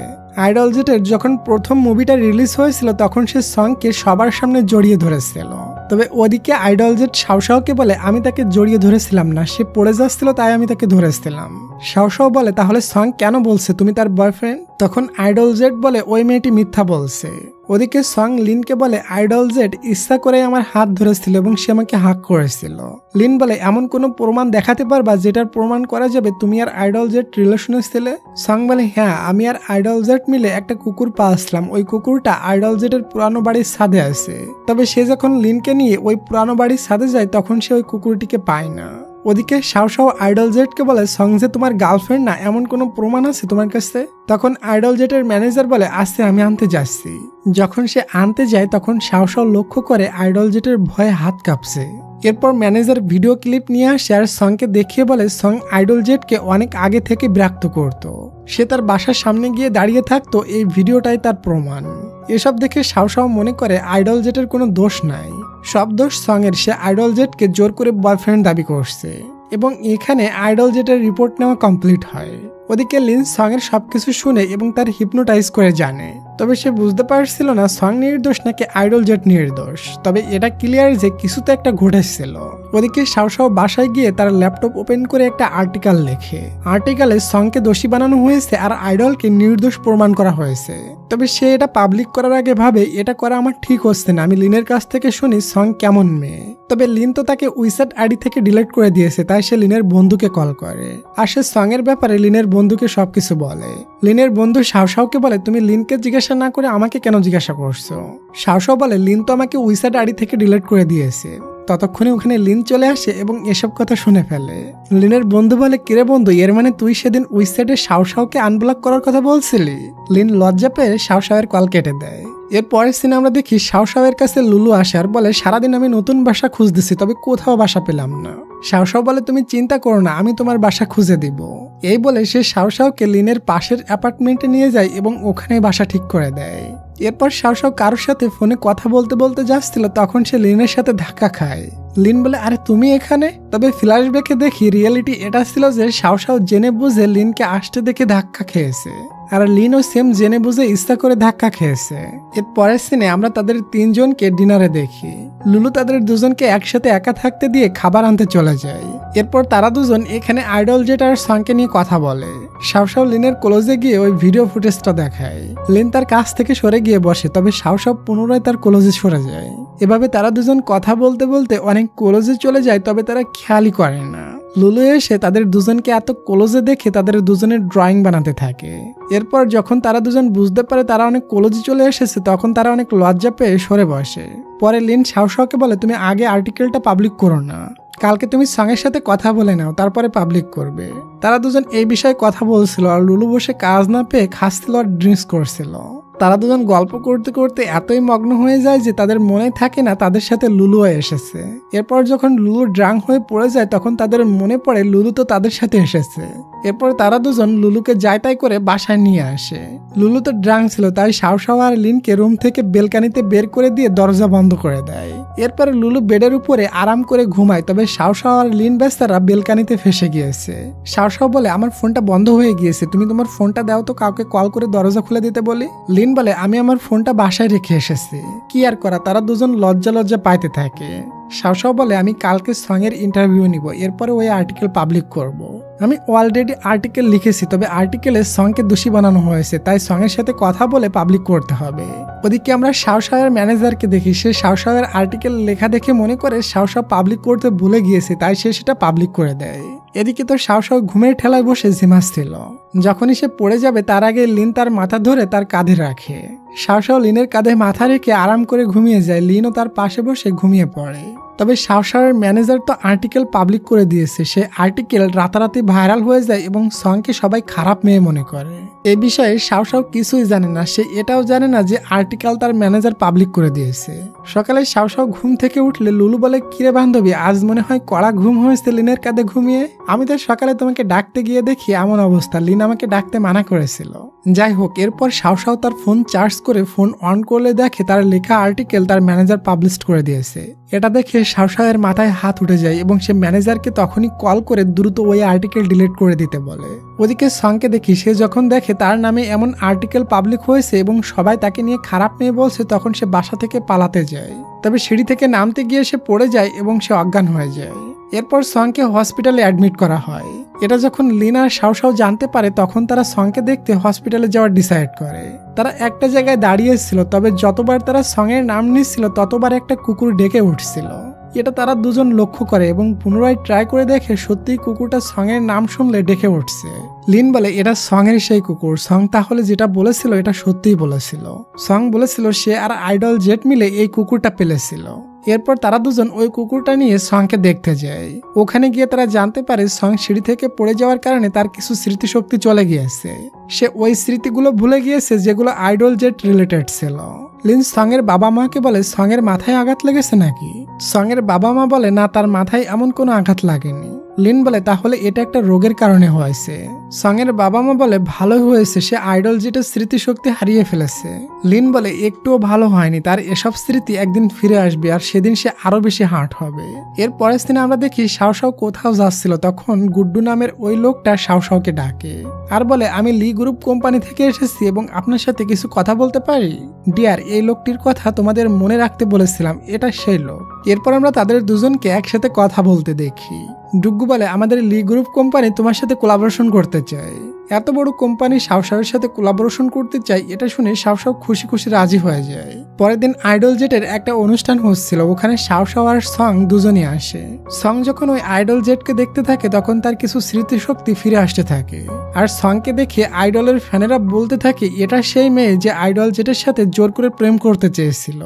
আইডল জেটের যখন প্রথম মুভিটা রিলিজ হয়েছিল তখন সে সংকে সবার সামনে জড়িয়ে ধরেছিল, তবে ওদিকে আইডল জেট শাওশাওকে বলে আমি তাকে জড়িয়ে ধরেছিলাম না, সে পড়ে যাচ্ছিল তাই আমি তাকে ধরেছিলাম। শাওশাও বলে তাহলে সং কেন বলছে তুমি তার বয়ফ্রেন্ড? তখন আইডল জেট বলে ওই মেয়েটি মিথ্যা বলছে, ওদিকে সং লিনকে বলে আইডল জেড ইচ্ছা করে আমার হাত ধরেছিল এবং সে আমাকে হাক করেছিল। লিন বলে এমন কোনো প্রমাণ দেখাতে পারবা যেটার প্রমাণ করা যাবে তুমি আর আইডল জেড রিলেশনে ছিলে? সং বলে হ্যাঁ, আমি আর আইডল জেড মিলে একটা কুকুর পালছিলাম। ওই কুকুরটা আইডল জেডের পুরানো বাড়ির ছাদে আছে। তবে সে যখন লিনকে নিয়ে ওই পুরানো বাড়ির ছাদে যায় তখন সে ওই কুকুরটিকে পায় না। ওদিকে শাও শাও আইডল জেটকে বলে সং যে তোমার গার্লফ্রেন্ড না এমন কোনো প্রমাণ আছে তোমার কাছে? তখন আইডল জেটের ম্যানেজার বলে আছে, আমি আনতে যাচ্ছি। যখন সে আনতে যায় তখন শাও শাও লক্ষ্য করে আইডল জেটের ভয়ে হাত কাঁপছে। এরপর ম্যানেজার ভিডিও ক্লিপ নিয়ে আসে আর সংকে দেখিয়ে বলে সং আইডল জেটকে অনেক আগে থেকে বিরক্ত করত। সে তার বাসার সামনে গিয়ে দাঁড়িয়ে থাকতো, এই ভিডিওটাই তার প্রমাণ। এসব দেখে শাও শাও মনে করে আইডল জেটের কোনো দোষ নাই, সব দোষ সং এর। সে আইডল জেটকে জোর করে বয়ফ্রেন্ড দাবি করছে এবং এখানে আইডল জেটের রিপোর্ট নেওয়া কমপ্লিট হয়। ওদিকে লিন সং এর সবকিছু শুনে এবং তার হিপনোটাইজ করে জানে। তবে সে বুঝতে পারছিল না সং নির্দোষ নাকি আইডল জেট নির্দোষ। তবে এটা ক্লিয়ার যে কিছু তো একটা ঘটেছিল। ওদিকে শাও শাও বাসায় গিয়ে তার ল্যাপটপ ওপেন করে একটা আর্টিকেল লেখে। আর্টিকেলে সংকে দোষী বানানো হয়েছে আর আইডলকে নির্দোষ প্রমাণ করা হয়েছে। তবে সে এটা পাবলিক করার আগে ভাবে এটা করা আমার ঠিক হচ্ছে না, আমি লিনের কাছ থেকে শুনি সং কেমন মেয়ে। তবে লিন তো তাকে উইসাট আইডি থেকে ডিলিট করে দিয়েছে, তাই সে লিনের বন্ধুকে কল করে আর সে সং এর ব্যাপারে লিনের বন্ধুকে সবকিছু বলে। লিনের বন্ধু শাও শাওকে বলে তুমি লিনকে জিজ্ঞাসা না করে আমাকে কেন জিজ্ঞাসা করছো? শাও শাও বলে লিন তো আমাকে উইসাট আইডি থেকে ডিলিট করে দিয়েছে। ততক্ষণে ওখানে লিন চলে আসে এবং এসব কথা শুনে ফেলে। লিনের বন্ধু বলে কিরে বন্ধু, এর মানে তুই সেদিন উইসাইডে শাও শাওকে আনব্লক করার কথা বলছিলি? লিন লজ্জা পেয়ে শাও শাওয়ের কল কেটে দেয়। এর পরের সিনে আমরা দেখি শাও শাওয়ের কাছে লুলু আসে আর বলে সারাদিন আমি নতুন বাসা খুঁজতেছি, তবে কোথাও বাসা পেলাম না। শাও শাও বলে তুমি চিন্তা করো না, আমি তোমার বাসা খুঁজে দিব। এই বলে সে শাও শাওকে লিনের পাশের অ্যাপার্টমেন্টে নিয়ে যায় এবং ওখানে বাসা ঠিক করে দেয়। এরপর শাও শাও কারোর সাথে ফোনে কথা বলতে বলতে যাচ্ছিল, তখন সে লিনের সাথে ধাক্কা খায়। লিন বলে আরে তুমি এখানে? তবে ফ্ল্যাশব্যাকে দেখি রিয়েলিটি এটা ছিল যে শাও শাও জেনে বুঝে লিনকে আসতে দেখে ধাক্কা খেয়েছে আর লিনও সেম জেনে বুঝে ইচ্ছা করে ধাক্কা খেয়েছে। এর পরের সিনে আমরা তাদের তিনজনকে ডিনারে দেখি। লুলু তাদের দুজনকে একসাথে একা থাকতে দিয়ে খাবার আনতে চলে যায়। এরপর তারা দুজন এখানে আইডল জেট আর সংকে নিয়ে কথা বলে। শাও শাও লিনের ক্লোজে গিয়ে ওই ভিডিও ফুটেজটা দেখায়। লিন তার কাছ থেকে সরে গিয়ে বসে, তবে শাও শাও পুনরায় তার ক্লোজে সরে যায়। এভাবে তারা দুজন কথা বলতে বলতে অনেক ক্লোজে চলে যায়, তবে তারা খেয়ালই করে না। লুলু এসে তাদের দুজনকে এত ক্লোজে দেখে তাদের দুজনের ড্রয়িং বানাতে থাকে। এরপর যখন তারা দুজন বুঝতে পারে তারা অনেক ক্লোজে চলে এসেছে তখন তারা অনেক লজ্জা পেয়ে সরে বসে। পরে লিন শাও শাওকে বলে তুমি আগে আর্টিকেলটা পাবলিক করো না, কালকে তুমি সঙ্গের সাথে কথা বলে নাও, তারপরে পাবলিক করবে। তারা দুজন এই বিষয়ে কথা বলছিল আর লুলু বসে কাজ না পেয়ে খাচ্ছিল আর ড্রিঙ্কস করছিল। তারা দুজন গল্প করতে করতে এতই মগ্ন হয়ে যায় যে তাদের মনে থাকে না তাদের সাথে লুলু এসেছে। এরপর যখন লুলু ড্রাঙ্ক হয়ে পড়ে যায় তখন তাদের মনে পড়ে লুলু তো তাদের সাথে এসেছে। এরপর তারা দুজন লুলুকে যাই তাই করে বাসায় নিয়ে আসে। লুলু তো ড্রাঙ্ক ছিল, তাই শাও শাও আর লিনকে রুম থেকে বেলকানিতে বের করে দিয়ে দরজা বন্ধ করে দেয়। এরপরে লুলু বেডের উপরে আরাম করে ঘুমায়, তবে শাও শাও আর লিন বেচারা বেলকানিতে ফেসে গিয়েছে। শাও শাও বলে আমার ফোনটা বন্ধ হয়ে গিয়েছে, তুমি তোমার ফোনটা দাও তো, কাউকে কল করে দরজা খুলে দিতে বলি। লিন বলে আমি আমার ফোনটা বাসায় রেখে এসেছি। কি আর করা, তারা দুজন লজ্জা লজ্জা পাইতে থাকে। শাও শাও বলে আমি কালকে সঙ্গের ইন্টারভিউ নিব, এরপরে ওই আর্টিকেল পাবলিক করব। আমি অলরেডি আর্টিকেল লিখেছি, তবে আর্টিকেলে সঙ্গকে দোষী বানানো হয়েছে, তাই সঙ্গের সাথে কথা বলে পাবলিক করতে হবে। ওদিকে আমরা শাও শাওয়ের ম্যানেজারকে দেখি, সে শাও শাওয়ের আর্টিকেল লেখা দেখে মনে করে শাও শাও পাবলিক করতে ভুলে গিয়েছে, তাই সে সেটা পাবলিক করে দেয়। এদিকে তো শাও শাও ঘুমের ঠেলায় বসে ঝিমাচ্ছিল। যখনই সে পড়ে যাবে তার আগে লিন তার মাথা ধরে তার কাঁধে রাখে। শাও শাও লিনের কাঁধে মাথা রেখে আরাম করে ঘুমিয়ে যায়। লিনও তার পাশে বসে ঘুমিয়ে পড়ে। তবে শাও শাওয়ের ম্যানেজার তো আর্টিকেল পাবলিক করে দিয়েছে, সে আর্টিকেল রাতারাতি ভাইরাল হয়ে যায় এবং সঙ্গকে সবাই খারাপ মেয়ে মনে করে। এই বিষয়ে শাও শাও কিছুই জানে না, সে এটাও জানে না যে আর্টিকেল তার ম্যানেজার পাবলিক করে দিয়েছে। সকালে শাও শাও ঘুম থেকে উঠলে লুলু বলে কিরে বান্ধবী, আজ মনে হয় কড়া ঘুম হয়েছে লিনের কাঁধে ঘুমিয়ে। আমি তো সকালে তোমাকে ডাকতে গিয়ে দেখি এমন অবস্থা, লিন আমাকে ডাকতে মানা করেছিল। যাই হোক, এরপর শাও শাও তার ফোন চার্জ করে ফোন অন করলে দেখে তার লেখা আর্টিকেল তার ম্যানেজার পাবলিশ করে দিয়েছে। এটা দেখে শাও শাওয়ের মাথায় হাত উঠে যায় এবং সে ম্যানেজারকে তখনই কল করে দ্রুত ওই আর্টিকেল ডিলিট করে দিতে বলে। ওদিকে সঙ্গকে দেখি, সে যখন দেখে তার নামে এমন আর্টিকেল পাবলিক হয়েছে এবং সবাই তাকে নিয়ে খারাপ মেয়ে বলছে, তখন সে বাসা থেকে পালাতে যায়। তবে সিঁড়ি থেকে নামতে গিয়ে সে পড়ে যায় এবং সে অজ্ঞান হয়ে যায়। এরপর সংকে হসপিটালে অ্যাডমিট করা হয়। এটা যখন লিন আর শাও জানতে পারে তখন তারা সংকে দেখতে হসপিটালে যাওয়ার ডিসাইড করে। তারা একটা জায়গায় দাঁড়িয়েছিল, তবে যতবার তারা সঙের নাম নিচ্ছিল ততবার একটা কুকুর ডেকে উঠছিল। এটা তারা দুজন লক্ষ্য করে এবং পুনরায় ট্রাই করে দেখে সত্যিই কুকুরটা সঙের নাম শুনলে ডেকে উঠছে। লিন বলে এটা সঙের সেই কুকুর। সং তাহলে যেটা বলেছিল এটা সত্যিই বলেছিল। সং বলেছিল সে আর আইডল জেট মিলে এই কুকুরটা পেলেছিল। এরপর তারা দুজন ওই কুকুরটা নিয়ে সংকে দেখতে যায়। ওখানে গিয়ে তারা জানতে পারে সং সিঁড়ি থেকে পড়ে যাওয়ার কারণে তার কিছু স্মৃতিশক্তি চলে গিয়েছে। সে ওই স্মৃতিগুলো ভুলে গিয়েছে যেগুলো আইডল জেট রিলেটেড ছিল। লিন সঙের বাবা মাকে বলে সঙের মাথায় আঘাত লেগেছে নাকি? সঙের বাবা মা বলে না, তার মাথায় এমন কোনো আঘাত লাগেনি। লিন বলে তাহলে এটা একটা রোগের কারণে হয়েছে। সঙের বাবা মা বলে ভালোই হয়েছে, সে আইডল জেটের স্মৃতিশক্তি হারিয়ে ফেলেছে। লিন বলে একটুও ভালো হয়নি, তার এসব স্মৃতি একদিন ফিরে আসবে আর সেদিন সে আরো বেশি হার্ট হবে। এর পরের দিনে আমরা দেখি শাও কোথাও যাচ্ছিল, তখন গুড্ডু নামের ওই লোকটা শাওকে ডাকে আর বলে আমি লি গ্রুপ কোম্পানি থেকে এসেছি এবং আপনার সাথে কিছু কথা বলতে পারি। ডিয়ার, এই লোকটির কথা তোমাদের মনে রাখতে বলেছিলাম, এটা সেই লোক। এরপর আমরা তাদের দুজনকে একসাথে কথা বলতে দেখি। ডুগ্গু বলে আমাদের লি গ্রুপ কোম্পানি তোমার সাথে কোলাবোরেশন করতে চায়। এত বড় কোম্পানি শাওর সাথে কোলাবোরেশন করতে চাই, এটা শুনে শাও খুশি খুশি রাজি হয়ে যায়। পরের দিন আইডল জেটের একটা অনুষ্ঠান হচ্ছিল, ওখানে শাও আর সং দুজনই আসে। সং যখন ওই আইডল জেটকে দেখতে থাকে তখন তার কিছু স্মৃতিশক্তি ফিরে আসতে থাকে। আর সংকে দেখে আইডলের ফ্যানেরা বলতে থাকে এটা সেই মেয়ে যে আইডল জেটের সাথে জোর করে প্রেম করতে চেয়েছিল।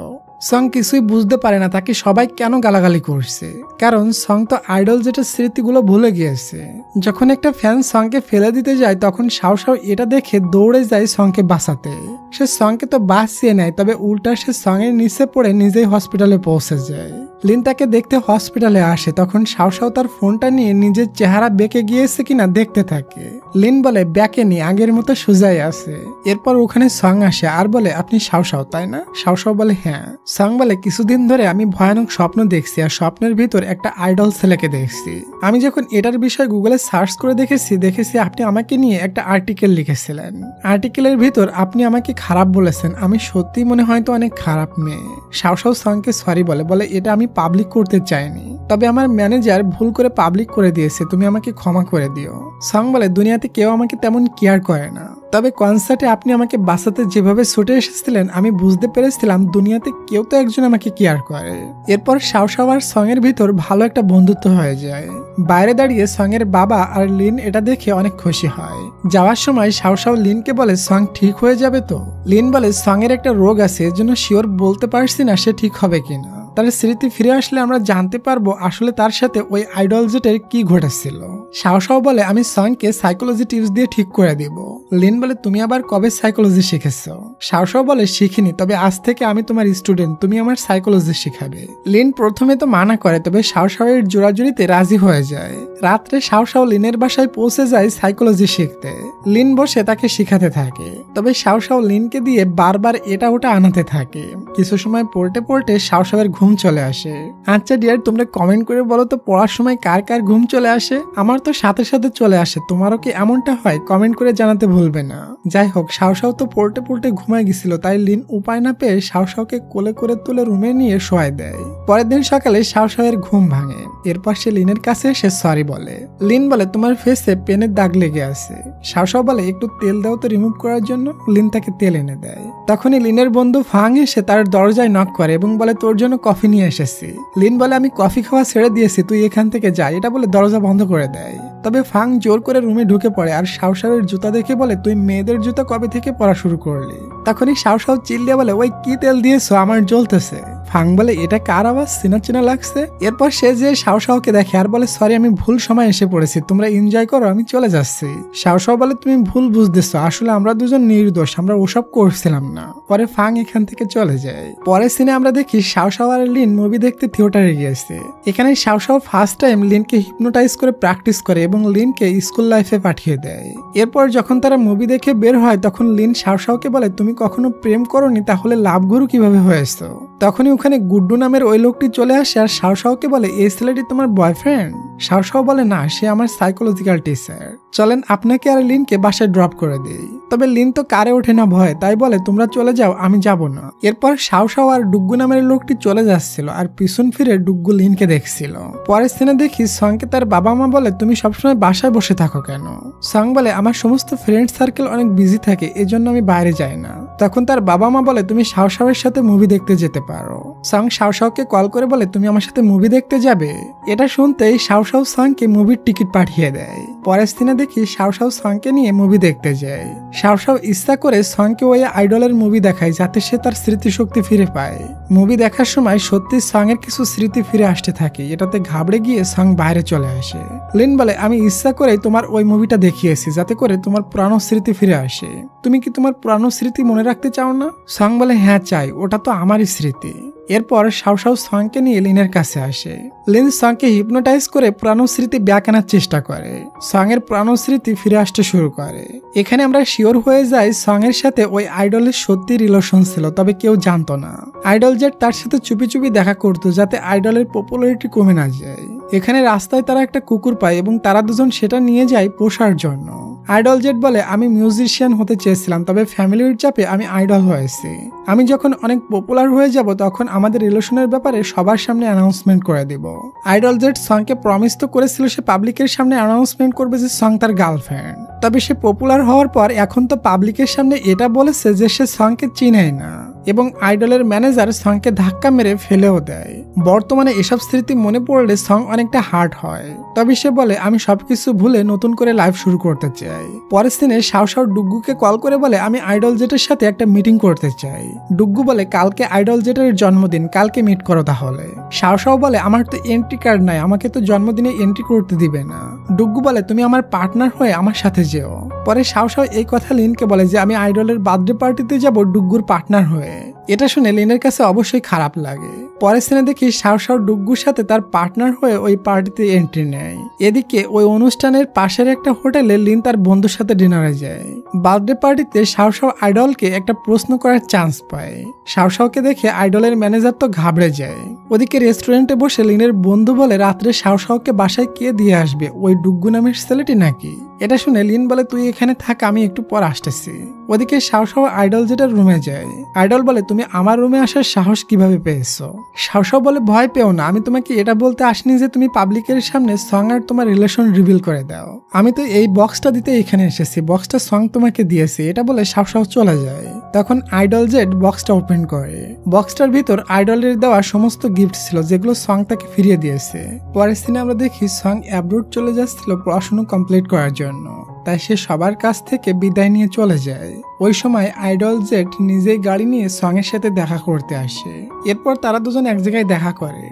সং কিছুই বুঝতে পারে না তাকে সবাই কেন গালাগালি করছে, কারণ সং তো আইডল জেটের স্মৃতিগুলো ভুলে গিয়েছে। যখন একটা ফ্যান সংকে ফেলে দিতে যায় তখন শাও এটা দেখে দৌড়ে যায় সংকে বাঁচাতে। সে সংকে তো বাঁচিয়ে নেয়, তবে উল্টা সে সঙের নিচে পড়ে নিজেই হসপিটালে পৌঁছে যায়। লিন তাকে দেখতে হসপিটালে আসে, তখন শাও তার ফোনটা নিয়ে নিজের চেহারা বেঁকে গিয়েছে কিনা দেখতে থাকে। লিন বলে বেঁকেনি, আগের মতো সোজাই আছে। এরপর ওখানে সং আসে আর বলে আপনি শাও তাই না? শাও বলে হ্যাঁ। সং বলে কিছুদিন ধরে আমি ভয়ানক স্বপ্ন দেখছি আর স্বপ্নের ভিতর একটা আইডল ছেলেকে দেখছি। আমি যখন এটার বিষয়ে গুগলে সার্চ করে দেখেছি আপনি আমাকে নিয়ে একটা আর্টিকেল লিখেছিলেন। আর্টিকেলের ভিতর আপনি আমাকে খারাপ বলেছেন, আমি সত্যি মনে হয় তো অনেক খারাপ মেয়ে। শাও সংকে সরি বলে এটা আমি পাবলিক করতে চাইনি, তবে আমার ম্যানেজার ভুল করে পাবলিক করে দিয়েছে, তুমি আমাকে ক্ষমা করে দিও। সং বলে দুনিয়াতে কেউ আমাকে তেমন কেয়ার করে না, তবে কনসার্টে আপনি আমাকে বাঁচাতে যেভাবে ছুটে এসেছিলেন আমি বুঝতে পেরেছিলাম দুনিয়াতে কেউ তো একজন আমাকে কেয়ার করে। এরপর শাও আর সং এর ভিতর ভালো একটা বন্ধুত্ব হয়ে যায়। বাইরে দাঁড়িয়ে সং এর বাবা আর লিন এটা দেখে অনেক খুশি হয়। যাওয়ার সময় শাও লিনকে বলে সং ঠিক হয়ে যাবে তো? লিন বলে সং এর একটা রোগ আছে, এর জন্য শিওর বলতে পারছি না সে ঠিক হবে কিনা। তার স্মৃতি ফিরে আসলে আমরা জানতে পারবো আসলে তার সাথে ওই আইডল জেটের কি ঘটেছিল। শাও বলে আমি সংকে সাইকোলজি টিপস দিয়ে ঠিক করে দিব। লিন বলে তুমি আবার কবে সাইকোলজি শিখেছো? শাও বলে শিখিনি, তবে আজ থেকে আমি তোমার স্টুডেন্ট, তুমি আমার সাইকোলজি শিখাবে। লিন প্রথমে তো মানা করে, তবে শাও এর জোড়াজুড়িতে রাজি হয়ে যায়। রাত্রে শাও লিনের বাসায় পৌঁছে যায় সাইকোলজি শিখতে। লিন বসে তাকে শিখাতে থাকে, তবে শাও লিনকে দিয়ে বারবার এটা ওটা আনাতে থাকে। কিছু সময় পড়তে শাও এর ঘুম চলে আসে। আচ্ছা ডিয়ার, তোমরা কমেন্ট করে বলো তো পড়ার সময় কার কার ঘুম চলে আসে? আমার তো সাথে সাথে চলে আসে, তোমারও কি এমনটা হয়? কমেন্ট করে জানাতে ভুলবে না। যাই হোক, শাও তো পড়তে ঘুমায় গেছিল, তাই লিন উপায় না পেয়ে শাওকে কোলে করে তুলে রুমে নিয়ে শোয়াই দেয়। পরের দিন সকালে শাও এর ঘুম ভাঙে। এরপর সে লিনের কাছে এসে সরি বলে। লিন বলে তোমার ফেসে পেনের দাগ লেগে আছে। শাও বলে একটু তেল দাও তো রিমুভ করার জন্য। লিন তাকে তেল এনে দেয়। তখনই লিনের বন্ধু ফাং এসে তার দরজায় নক করে এবং বলে তোর জন্য কফি নিয়ে এসেছি। লিন বলে আমি কফি খাওয়া ছেড়ে দিয়েছি, তুই এখান থেকে যা। এটা বলে দরজা বন্ধ করে দেয়। তবে ফাং জোর করে রুমে ঢুকে পড়ে আর শাও এর জুতা দেখে বলে তুই মেয়েদের জুতা কবে থেকে পরা শুরু করলি? তখনই শাও চিল্লিয়ে বলে ওই কি তেল দিয়েছো, আমার জ্বলতেছে। ফাং বলে এটা কার আওয়াজ, চেনা লাগছে। এরপর সে যে শাওকে দেখে আর বলে সরি আমি ভুল সময় এসে পড়েছি, তোমরা এনজয় করো, আমি চলে যাচ্ছি। শাও বলে তুমি ভুল বুঝতেছো, আসলে আমরা দুজন নির্দোষ, আমরা ওসব করছিলাম না। পরে ফাং এখান থেকে চলে যায়। পরের সিনে আমরা দেখি শাও আর লিন মুভি দেখতে থিয়েটারে গিয়েছে। এখানে শাও ফার্স্ট টাইম লিনকে হিপনোটাইজ করে প্র্যাকটিস করে এবং লিনকে স্কুল লাইফে পাঠিয়ে দেয়। এরপর যখন তারা মুভি দেখে বের হয় তখন লিন শাওকে বলে তুমি কখনো প্রেম করোনি, তাহলে লাভগুরু কিভাবে হয়েছো? তখনই ওখানে গুড্ডু নামের ওই লোকটি চলে আসে আর শাওকে বলে এই ছেলেটি তোমার বয়ফ্রেন্ড? শাও বলে না, সে আমার সাইকোলজিক্যাল টিচার। চলেন আপনাকে আর লিনকে বাসায় ড্রপ করে দেই। তবে লিন তো কারে ওঠে না ভয়, তাই বলে তোমরা চলে যাও, আমি যাব না। এরপর শাও শাও আর ডুগ্গু নামের লোকটি চলে যাচ্ছিল আর পিছন ফিরে ডুগ্গু লিনকে দেখছিল। পরের সিনে দেখি সংকে তার বাবা মা বলে তুমি সবসময় বাসায় বসে থাকো কেন? সং বলে আমার সমস্ত ফ্রেন্ড সার্কেল অনেক বিজি থাকে, এজন্য আমি বাইরে যাই না। তখন তার বাবা মা বলে তুমি শাও শাওয়ের সাথে মুভি দেখতে যেতে পারো। সং শাও শাওকে কল করে বলে তুমি আমার সাথে মুভি দেখতে যাবে। এটা শুনতেই শাও শাও সংকে মুভির টিকিট পাঠিয়ে দেয়। পরের সিনে দেখি শাও শাও সংকে নিয়ে মুভি দেখতে যায়। শাও শাও ইচ্ছা করে সংকে ওই আইডলের মুভি দেখায় যাতে সে তার স্মৃতিশক্তি ফিরে পায়। মুভি দেখার সময় সত্যি সং এর কিছু স্মৃতি ফিরে আসতে থাকে, এটাতে ঘাবড়ে গিয়ে সং বাইরে চলে আসে। লিন বলে আমি ইচ্ছা করে তোমার ওই মুভিটা দেখিয়েছি যাতে করে তোমার পুরানো স্মৃতি ফিরে আসে। তুমি কি তোমার পুরানো স্মৃতি মনে রাখতে চাও না? সং বলে হ্যাঁ চাই, ওটা তো আমারই স্মৃতি। এরপর শাও শাও সংকে নিয়ে লিনের কাছে আসে। লিন সংকে হিপনোটাইজ করে পুরানো স্মৃতি ব্যাক আনার চেষ্টা করে। সং এর পুরানো স্মৃতি ফিরে আসতে শুরু করে। এখানে আমরা শিওর হয়ে যাই সং এর সাথে ওই আইডলের সত্যি রিলেশন ছিল, তবে কেউ জানতো না। আইডল জেট তার সাথে চুপি চুপি দেখা করতো যাতে আইডলের পপুলারিটি কমে না যায়। এখানে রাস্তায় তারা একটা কুকুর পায় এবং তারা দুজন সেটা নিয়ে যায় পোষার জন্য। আইডল জেট বলে আমি মিউজিশিয়ান হতে চেয়েছিলাম, তবে ফ্যামিলির চাপে আমি আইডল হয়েছি। আমি যখন অনেক পপুলার হয়ে যাব তখন আমাদের রিলেশনের ব্যাপারে সবার সামনে অ্যানাউন্সমেন্ট করে দিব। আইডল জেট সংকে প্রমিস তো করেছিল সে পাবলিকের সামনে অ্যানাউন্সমেন্ট করবে যে সং তার গার্লফ্রেন্ড, তবে সে পপুলার হওয়ার পর এখন তো পাবলিকের সামনে এটা বলেছে যে সে সংকে চিনেই না এবং আইডলের ম্যানেজার সংকে ধাক্কা মেরে ফেলেও দেয়। বর্তমানে এসব স্মৃতি মনে পড়লে সং অনেকটা হার্ট হয়, তবে সে বলে আমি সবকিছু ভুলে নতুন করে লাইফ শুরু করতে চাই। পরের দিনে শাও শাও ডুগ্গুকে কল করে বলে আমি আইডল জেটের সাথে একটা মিটিং করতে চাই। ডুগ্গু বলে কালকে আইডল জেটের জন্মদিন, কালকে মিট করো তাহলে। শাও শাও বলে আমার তো এন্ট্রি কার্ড নাই, আমাকে তো জন্মদিনে এন্ট্রি করতে দিবে না। ডুগ্গু বলে তুমি আমার পার্টনার হয়ে আমার সাথে যেও। পরে শাও শাও এই কথা লিনকে বলে যে আমি আইডলের বার্থডে পার্টিতে যাব ডুগ্গুর পার্টনার হয়ে। এটা শুনে লিনের কাছে অবশ্যই খারাপ লাগে। পরের সিনে দেখি শাও শাও ডুগ্গুর সাথে তার পার্টনার হয়ে ওই পার্টিতে এন্ট্রি নেয়। এদিকে ওই অনুষ্ঠানের পাশের একটা হোটেলে লিন তার বন্ধুর সাথে ডিনারে যায়। বার্থডে পার্টিতে শাও শাও আইডলকে একটা প্রশ্ন করার চান্স পায়। শাও শাওকে দেখে আইডলের ম্যানেজার তো ঘাবড়ে যায়। ওদিকে রেস্টুরেন্টে বসে লিনের বন্ধু বলে রাত্রে শাও শাওকে বাসায় কে দিয়ে আসবে, ওই ডুগ্গু নামের ছেলেটি নাকি? এটা শুনে লিন বলে তুই এখানে থাক, আমি একটু পর আসতেছি। ওদিকে শাও শাও আইডল জেটের রুমে যায়। আইডল বলে তুমি আমার রুমে আসার সাহস কিভাবে পেয়েছো? শাও শাও বলে ভয় পেও না, আমি তোমাকে এটা বলতে আসিনি যে তুমি পাবলিকের সামনে সং আর তোমার রিলেশন রিভিল করে দাও। আমি তো এই বক্সটা দিতে এখানে এসেছি, বক্সটা সং তোমাকে দিয়েছে। এটা বলে শাও শাও চলে যায়। তখন আইডল জেট বক্সটা ওপেন করে। বক্সটার ভিতর আইডলের দেওয়া সমস্ত গিফট ছিল যেগুলো সং তাকে ফিরিয়ে দিয়েছে। পরের সিনে আমরা দেখি সং অ্যাব্রোড চলে যাচ্ছিল পড়াশোনা কমপ্লিট করার জন্য, তাই সে সবার কাছ থেকে বিদায় নিয়ে চলে যায়। ওই সময় আইডল জেট নিজেই গাড়ি নিয়ে সং এর সাথে দেখা করতে আসে। এরপর তারা দুজন এক জায়গায় দেখা করে।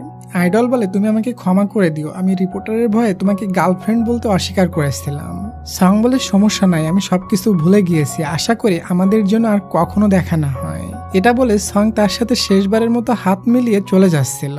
আইডল বলে তুমি আমাকে ক্ষমা করে দিও, আমি রিপোর্টারের ভয়ে তোমাকে গার্লফ্রেন্ড বলতে অস্বীকার করেছিলাম। সং বলে সমস্যা নাই, আমি সবকিছু ভুলে গিয়েছি, আশা করি আমাদের জন্য আর কখনো দেখা না হয়। এটা বলে সং তার সাথে শেষবারের মতো হাত মিলিয়ে চলে যাচ্ছিল।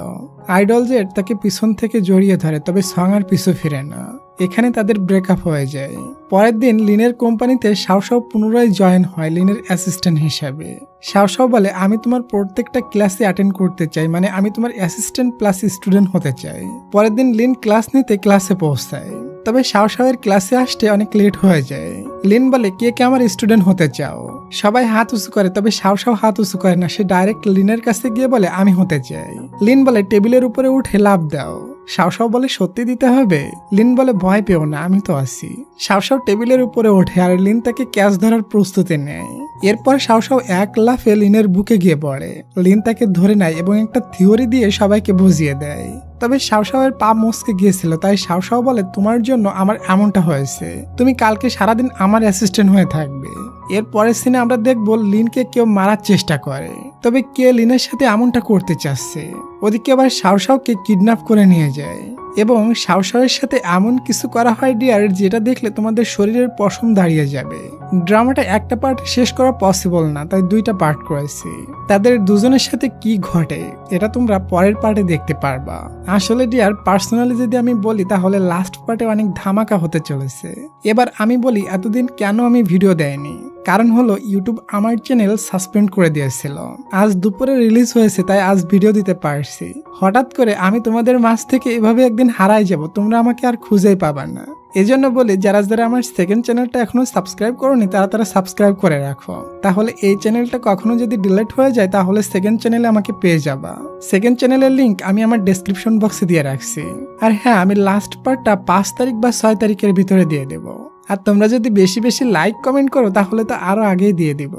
আইডল জেট তাকে পিছন থেকে জড়িয়ে ধরে, তবে সং আর পিছু ফিরে না। এখানে তাদের ব্রেকআপ হয়ে যায়। পরের দিন লিনের কোম্পানিতে শাও শাও পুনরায় জয়েন হয় লিনের অ্যাসিস্ট্যান্ট হিসাবে। শাও শাও বলে আমি তোমার প্রত্যেকটা ক্লাসে অ্যাটেন্ড করতে চাই, মানে আমি তোমার অ্যাসিস্ট্যান্ট প্লাস স্টুডেন্ট হতে চাই। পরের দিন লিন ক্লাস নিতে ক্লাসে পৌঁছায়, তবে শাও শাওয়ের ক্লাসে আসতে অনেক লেট হয়ে যায়। লিন বলে কে কে আমার স্টুডেন্ট হতে চাও? সবাই হাত উঁচু করে, তবে শাও শাও হাত উঁচু করে না, সে ডাইরেক্ট লিনের কাছে গিয়ে বলে আমি হতে চাই। লিন বলে টেবিলের উপরে উঠে লাফ দাও। শাও শাও বলে সত্যি দিতে হবে? লিন বলে ভয় পেও না, আমি তো আছি। শাও শাও টেবিলের উপরে ওঠে আর লিন তাকে ক্যাচ ধরার প্রস্তুতি নেয়। এরপর শাও শাও এক লাফে লিনের বুকে গিয়ে পড়ে। লিন তাকে ধরে নেয় এবং একটা থিওরি দিয়ে সবাইকে বুঝিয়ে দেয়। তবে শাও শাওয়ের পা মস্কে গিয়েছিল, তাই শাও শাও বলে তোমার জন্য আমার এমনটা হয়েছে, তুমি কালকে সারাদিন আমার অ্যাসিস্ট্যান্ট হয়ে থাকবে। এর পরের সিনে আমরা দেখবো লিনকে কেউ মারার চেষ্টা করে, তবে কে লিনের সাথে এমনটা করতে চাচ্ছে। ওদিকে আবার শাও শাওকে কিডন্যাপ করে নিয়ে যায় এবং শাও শাওয়ের সাথে এমন কিছু করা হয় ডিয়ার যেটা দেখলে তোমাদের শরীরের পশম দাঁড়িয়ে যাবে। ড্রামাটা একটা পার্ট শেষ করা পসিবল না, তাই দুইটা পার্ট করেছি। তাদের দুজনের সাথে কি ঘটে এটা তোমরা পরের পার্টে দেখতে পারবা। আসলে ডিয়ার পার্সোনালি যদি আমি বলি তাহলে লাস্ট পার্টে অনেক ধামাকা হতে চলেছে। এবার আমি বলি এতদিন কেন আমি ভিডিও দেয়নি, কারণ হলো ইউটিউব আমার চ্যানেল সাসপেন্ড করে দিয়েছিল। আজ দুপুরে রিলিজ হয়েছে, তাই আজ ভিডিও দিতে পারছি। হঠাৎ করে আমি তোমাদের মাঝ থেকে এভাবে একদিন হারাই যাব, তোমরা আমাকে আর খুঁজেই পাবা না। এজন্য বলি, যারা যারা আমার সেকেন্ড চ্যানেলটা এখনো সাবস্ক্রাইব করোনি তারা সাবস্ক্রাইব করে রাখো, তাহলে এই চ্যানেলটা কখনো যদি ডিলিট হয়ে যায় তাহলে সেকেন্ড চ্যানেলে আমাকে পেয়ে যাবা। সেকেন্ড চ্যানেলের লিংক আমি আমার ডেসক্রিপশন বক্সে দিয়ে রাখছি। আর হ্যাঁ, আমি লাস্ট পার্টটা 5 তারিখ বা 6 তারিখের ভিতরে দিয়ে দেব। আর তোমরা যদি বেশি বেশি লাইক কমেন্ট করো তাহলে তো আরো আগেই দিয়ে দিব।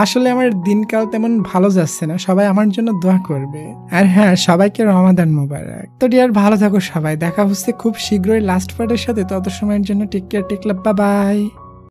আসলে আমার দিনকাল তেমন ভালো যাচ্ছে না, সবাই আমার জন্য দোয়া করবে। আর হ্যাঁ, সবাইকে রমাদান মোবারক। তো ডিয়ার, ভালো থাকো সবাই, দেখা হচ্ছে খুব শীঘ্রই লাস্ট পার্টের সাথে। তত সময়ের জন্য টেক কেয়ার, টেক লাভ, বাই বাই।